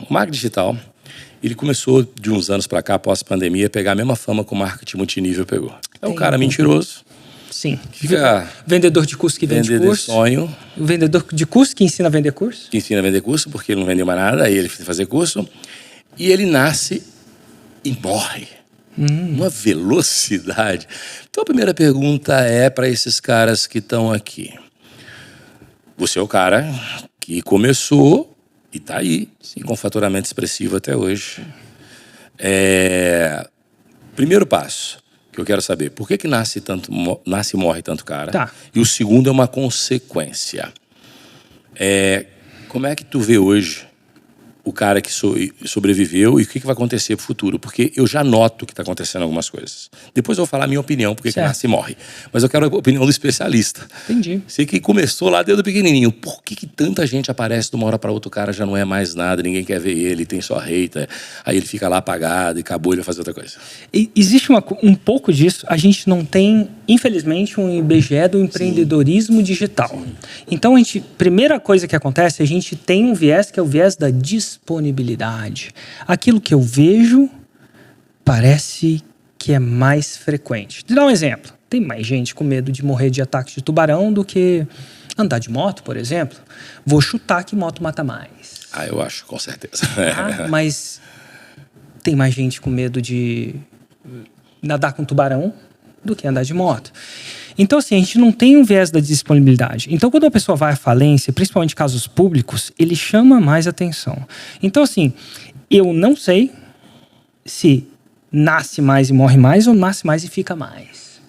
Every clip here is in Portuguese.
O marketing digital, ele começou de uns anos para cá, após a pandemia, a pegar a mesma fama que o marketing multinível pegou. É um cara mentiroso. Sim. Fica Vendedor de curso que vende curso. Sonho. O vendedor de curso que ensina a vender curso. Que ensina a vender curso, porque ele não vendeu mais nada, aí ele foi fazer curso. E ele nasce e morre. Uma velocidade. Então a primeira pergunta é para esses caras que estão aqui. Você é o cara que começou e está aí, sim, com faturamento expressivo até hoje. Primeiro passo que eu quero saber, por que nasce e morre tanto cara? Tá. E o segundo é uma consequência. Como é que tu vê hoje o cara que sobreviveu e o que vai acontecer pro futuro? Porque eu já noto que está acontecendo algumas coisas. Depois eu vou falar a minha opinião, porque que nasce e morre. Mas eu quero a opinião do especialista. Entendi. Você que começou lá desde o pequenininho. Por que tanta gente aparece de uma hora para outra, o cara já não é mais nada, ninguém quer ver ele, tem só hater, aí ele fica lá apagado e acabou, ele vai fazer outra coisa. Existe um pouco disso. A gente não tem, infelizmente, um IBGE do empreendedorismo digital. Sim. Então, primeira coisa que acontece, a gente tem um viés que é o viés da disponibilidade. Aquilo que eu vejo parece que é mais frequente. Vou dar um exemplo. Tem mais gente com medo de morrer de ataque de tubarão do que andar de moto, por exemplo. Vou chutar que moto mata mais. Eu acho, com certeza. Mas tem mais gente com medo de nadar com tubarão do que andar de moto. Então, assim, a gente não tem um viés da disponibilidade. Então, quando a pessoa vai à falência, principalmente casos públicos, ele chama mais atenção. Então, assim, eu não sei se nasce mais e morre mais ou nasce mais e fica mais.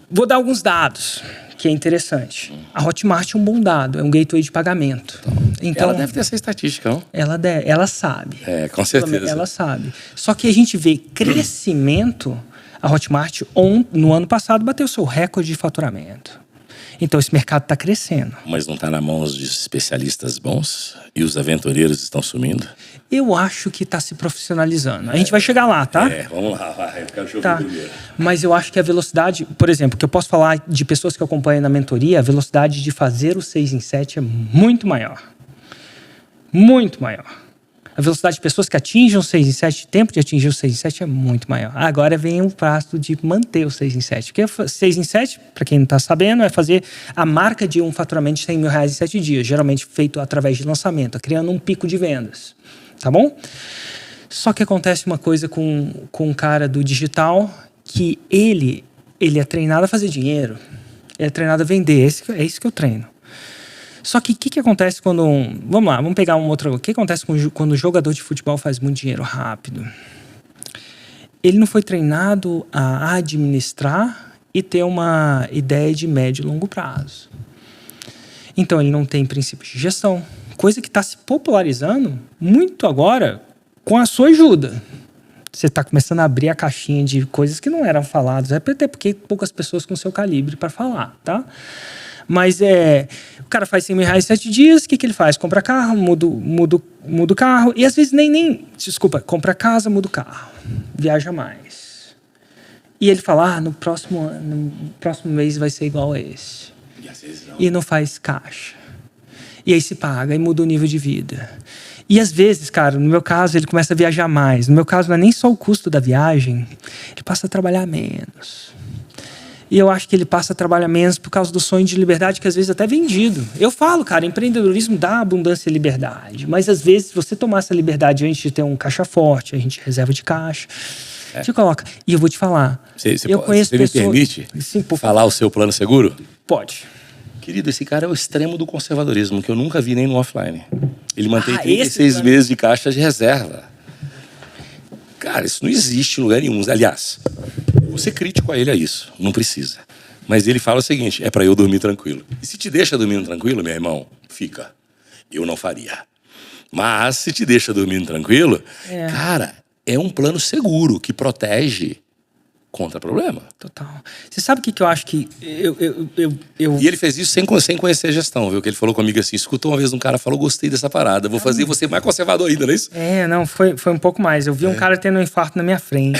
Vou dar alguns dados, que é interessante. A Hotmart é um bom dado, é um gateway de pagamento. Então, ela deve ter essa estatística, não? Ela sabe. Com certeza. Ela sabe. Só que a gente vê crescimento. A Hotmart, no ano passado, bateu seu recorde de faturamento. Então, esse mercado está crescendo. Mas não está na mão de especialistas bons? E os aventureiros estão sumindo? Eu acho que está se profissionalizando. A gente vai chegar lá, tá? Vamos lá. Eu quero te ouvir primeiro. Mas eu acho que a velocidade... Por exemplo, que eu posso falar de pessoas que eu acompanho na mentoria, a velocidade de fazer o 6 em 7 é muito maior. Muito maior. A velocidade de pessoas que atingem o 6 em 7, o tempo de atingir o 6 em 7 é muito maior. Agora vem o prazo de manter o 6 em 7. Porque 6 em 7, para quem não está sabendo, é fazer a marca de um faturamento de 100 mil reais em 7 dias, geralmente feito através de lançamento, criando um pico de vendas. Tá bom? Só que acontece uma coisa com um cara do digital, que ele é treinado a fazer dinheiro. Ele é treinado a vender. É isso que eu treino. Só que o que acontece quando... Vamos lá, vamos pegar um outro... O que acontece quando o jogador de futebol faz muito dinheiro rápido? Ele não foi treinado a administrar e ter uma ideia de médio e longo prazo. Então, ele não tem princípios de gestão. Coisa que está se popularizando muito agora com a sua ajuda. Você está começando a abrir a caixinha de coisas que não eram faladas. Até porque poucas pessoas com seu calibre para falar, tá? Mas o cara faz 100 mil reais em 7 dias, o que ele faz? Compra carro, muda o carro, e às vezes desculpa, compra casa, muda o carro, viaja mais. E ele fala, no próximo mês vai ser igual a esse. E às vezes não. E não faz caixa. E aí se paga, e muda o nível de vida. E às vezes, cara, no meu caso, ele começa a viajar mais. No meu caso, não é nem só o custo da viagem, ele passa a trabalhar menos. E eu acho que ele passa a trabalhar menos por causa do sonho de liberdade, que às vezes até é vendido. Eu falo, cara, empreendedorismo dá abundância e liberdade. Mas às vezes, se você tomar essa liberdade antes de ter um caixa forte, a gente reserva de caixa, te coloca. E eu vou te falar. Você me permite falar o seu plano seguro? Pode. Querido, esse cara é o extremo do conservadorismo, que eu nunca vi nem no offline. Ele mantém 36 meses de caixa de reserva. Cara, isso não existe em lugar nenhum. Aliás, vou ser crítico a ele a isso. Não precisa. Mas ele fala o seguinte, é para eu dormir tranquilo. E se te deixa dormindo tranquilo, meu irmão, fica. Eu não faria. Mas se te deixa dormindo tranquilo, cara, é um plano seguro que protege contra problema. Total. Você sabe o que eu acho que... E ele fez isso sem conhecer a gestão, viu? Que ele falou comigo assim, escutou uma vez um cara, falou, gostei dessa parada, vou fazer você mais conservador ainda, não é isso? Foi um pouco mais. Eu vi um cara tendo um infarto na minha frente.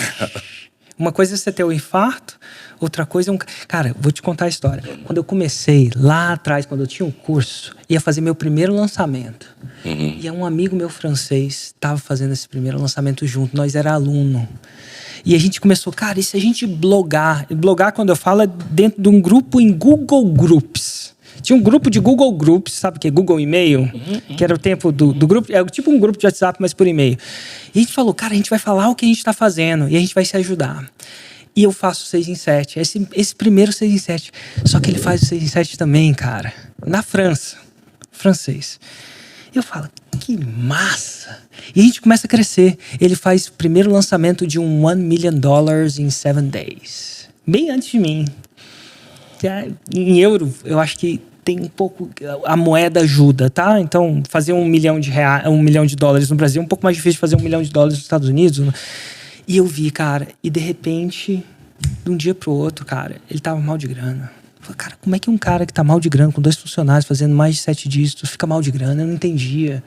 Uma coisa é você ter o infarto, outra coisa é um... Cara, vou te contar a história. Quando eu comecei, lá atrás, quando eu tinha um curso, ia fazer meu primeiro lançamento. E um amigo meu francês estava fazendo esse primeiro lançamento junto. Nós era aluno. E a gente começou, cara, e se a gente blogar? Blogar, quando eu falo, é dentro de um grupo em Google Groups. Tinha um grupo de Google Groups, sabe o que é? Google E-mail, que era o tempo do grupo, é tipo um grupo de WhatsApp, mas por e-mail. E a gente falou, cara, a gente vai falar o que a gente está fazendo e a gente vai se ajudar. E eu faço 6 em 7, esse primeiro 6 em 7. Só que ele faz o 6 em 7 também, cara, na França, francês. E eu falo, que massa! E a gente começa a crescer. Ele faz o primeiro lançamento de um $1 million in 7 days. Bem antes de mim. Em euro, eu acho que tem um pouco... A moeda ajuda, tá? Então, fazer $1 milhão no Brasil é um pouco mais difícil de fazer $1 milhão nos Estados Unidos. E eu vi, cara, e de repente, de um dia pro outro, cara, ele tava mal de grana. Eu falei, cara, como é que um cara que tá mal de grana, com 2 funcionários, fazendo mais de 7 dígitos, fica mal de grana? Eu não entendia.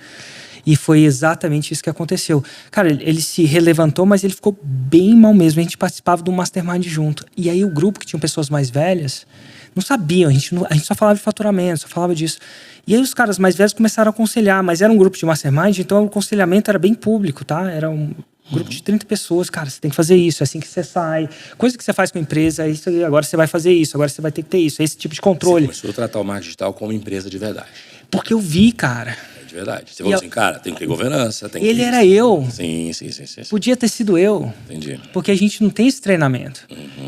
E foi exatamente isso que aconteceu. Cara, ele se relevantou, mas ele ficou bem mal mesmo. A gente participava de um mastermind junto. E aí o grupo, que tinha pessoas mais velhas, não sabiam. A gente só falava de faturamento, só falava disso. E aí os caras mais velhos começaram a aconselhar, mas era um grupo de mastermind, então o aconselhamento era bem público, tá? Era um grupo de 30 pessoas. Cara, você tem que fazer isso, é assim que você sai. Coisa que você faz com a empresa, é isso, agora você vai fazer isso, agora você vai ter que ter isso. É esse tipo de controle. Você começou a tratar o marketing digital como empresa de verdade. Porque eu vi, cara. De verdade. Você falou assim, cara, tem que ter governança, tem Ele era eu. Sim. Podia ter sido eu. Entendi. Porque a gente não tem esse treinamento.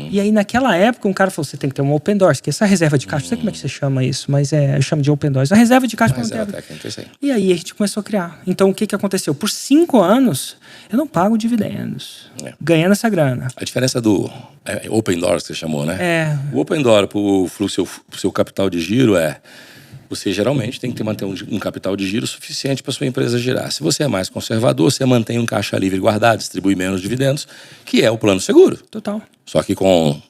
E aí, naquela época, um cara falou, você tem que ter um open doors, que essa reserva de caixa, não sei como é que você chama isso, mas eu chamo de open doors. A reserva de caixa... E aí, a gente começou a criar. Então, o que aconteceu? Por 5 anos, eu não pago dividendos. Ganhando essa grana. A diferença do open doors, que você chamou, né? O open door pro seu capital de giro você geralmente tem que manter um capital de giro suficiente para sua empresa girar. Se você é mais conservador, você mantém um caixa livre guardado, distribui menos dividendos, que é o plano seguro. Total. Só que com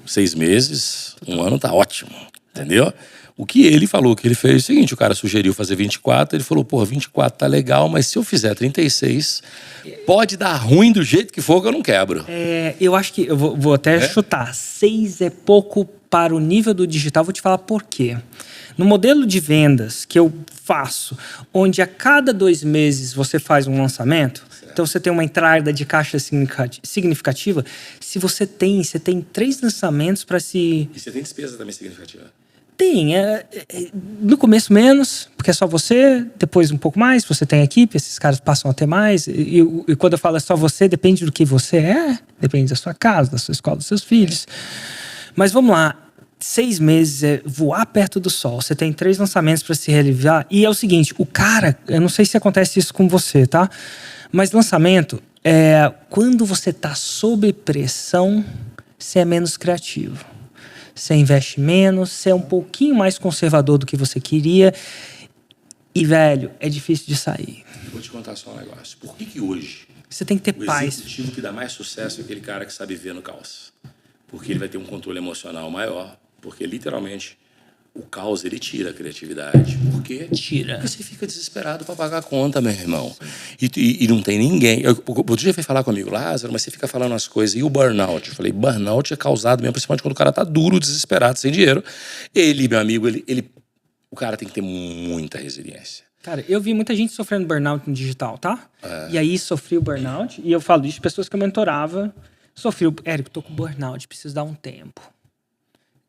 6 meses, 1 ano tá ótimo, entendeu? O que ele falou, que ele fez é o seguinte, o cara sugeriu fazer 24, ele falou, 24 tá legal, mas se eu fizer 36, pode dar ruim do jeito que for que eu não quebro. Eu acho que, eu vou até chutar, 6 é pouco para o nível do digital, vou te falar por quê. No modelo de vendas que eu faço, onde a cada 2 meses você faz um lançamento, então você tem uma entrada de caixa significativa, se você tem 3 lançamentos para se... E você tem despesa também significativa? Tem. No começo menos, porque é só você, depois um pouco mais, você tem equipe, esses caras passam a ter mais, e quando eu falo é só você, depende do que você depende da sua casa, da sua escola, dos seus filhos. Mas vamos lá. 6 meses é voar perto do sol. Você tem 3 lançamentos para se realizar. E é o seguinte, o cara... Eu não sei se acontece isso com você, tá? Mas lançamento, quando você tá sob pressão, você é menos criativo. Você investe menos, você é um pouquinho mais conservador do que você queria. E, velho, é difícil de sair. Vou te contar só um negócio. Por que hoje... Você tem que ter paz. O executivo que dá mais sucesso é aquele cara que sabe ver no caos. Porque ele vai ter um controle emocional maior. Porque, literalmente, o caos, ele tira a criatividade. Por quê? Tira. Porque você fica desesperado para pagar a conta, meu irmão. E não tem ninguém. Outro dia veio falar comigo, Lázaro, mas você fica falando as coisas. E o burnout? Eu falei, burnout é causado mesmo, principalmente quando o cara tá duro, desesperado, sem dinheiro. Ele, meu amigo, o cara tem que ter muita resiliência. Cara, eu vi muita gente sofrendo burnout no digital, tá? E aí sofri o burnout. E eu falo isso de pessoas que eu mentorava. Érico, tô com burnout, preciso dar um tempo.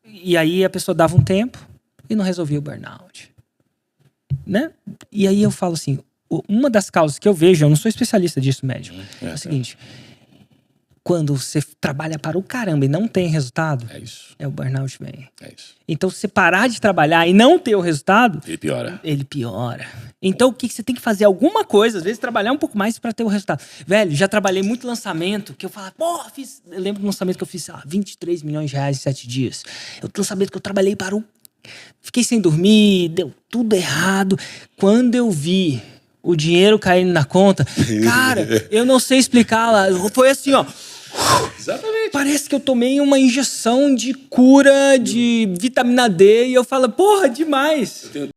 E aí a pessoa dava um tempo e não resolvia o burnout. Né? E aí eu falo assim, uma das causas que eu vejo, eu não sou especialista disso, médico, é o seguinte, quando você trabalha para o caramba e não tem resultado, o burnout vem. Então, se você parar de trabalhar e não ter o resultado, ele piora. Então, o que você tem que fazer? Alguma coisa, às vezes trabalhar um pouco mais para ter o resultado. Velho, já trabalhei muito lançamento, que eu falava, eu lembro do lançamento que eu fiz, 23 milhões de reais em 7 dias. É o lançamento que eu trabalhei para o... Fiquei sem dormir, deu tudo errado. Quando eu vi o dinheiro caindo na conta, cara, eu não sei explicar lá. Foi assim, ó. Exatamente. Parece que eu tomei uma injeção de cura de vitamina D e eu falo, demais.